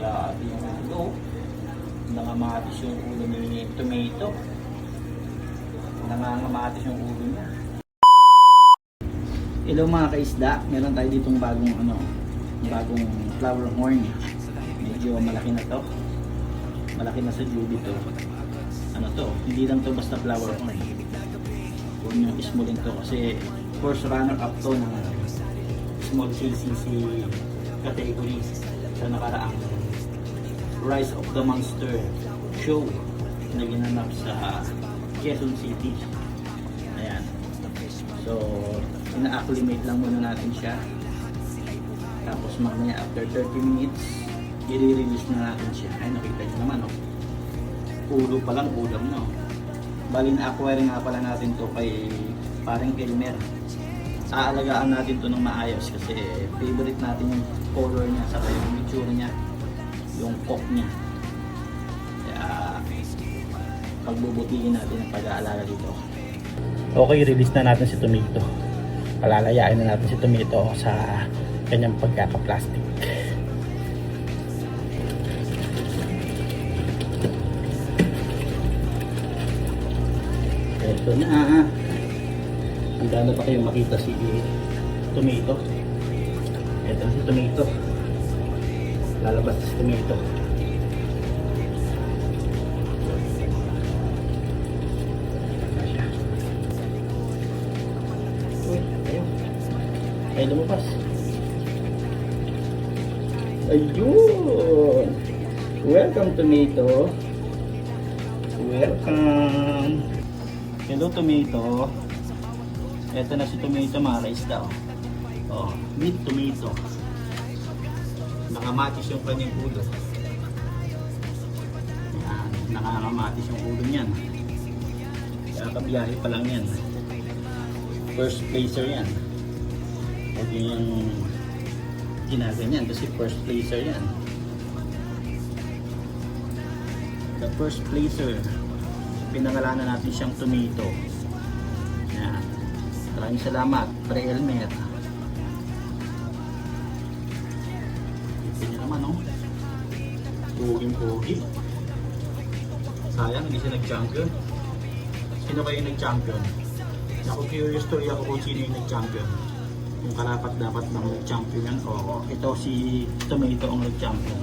Grabe yung ulo. Nangamatis yung ulo ni Tomato. Nangangamatis yung ulo niya. Hello mga kaisda, meron tayo ditong bagong bagong flower horn. Medyo malaki na to. Malaki na sa Juby to. Ano to? Hindi lang to basta flower horn. Huwag nyo ismulin to kasi first runner up to ng small CCC category sa nakaraang Rise of the Monster show na ginanap sa Quezon City. Ayan. So, ina-acclimate lang muna natin siya. Tapos mamaya after 30 minutes, i-release na natin siya. Ay, nakita nyo naman, oh. Ulo pa lang, ulam na, oh. Bali na-acquire nga pala natin to kay parang Elmer. Aalagaan natin to ng maayos kasi favorite natin yung color niya sa yung itsura niya, yung cock niya. Kaya pagbubutihin natin ang pag-aalaga dito. Okay, release na natin si Tomato. Palalayain na natin si Tomato sa kanyang pagkaka-plastic. Ito na. Handa na pa kayong makita si Tomato. Ito na si Tomato. Lalabas si Tomato. Uy, ayun. Ay, lumabas. Ayun! Welcome, Tomato. Welcome. Hello, Tomato. Ito na si Tomato, mga kaisda. Oh, meet Tomato. Nakamatis yung kanyang ulo. Yan, nakamatis yung ulo niyan. Kakabiyahe pa lang yan. First placer yan. Huwag yung ginaganyan kasi first placer yan. The first placer. Pinangalanan natin siyang Tomato. Yan. Maraming salamat, Pre Elmer. Ito niya naman, oh. Puging-pugi. Sayang, hindi siya nag-champion. Sino kayo nag-champion? Ako curious to ako kung sino yung nag-champion. Yung karapat dapat bang nag-champion yan o ito si Tomato ang nag-champion.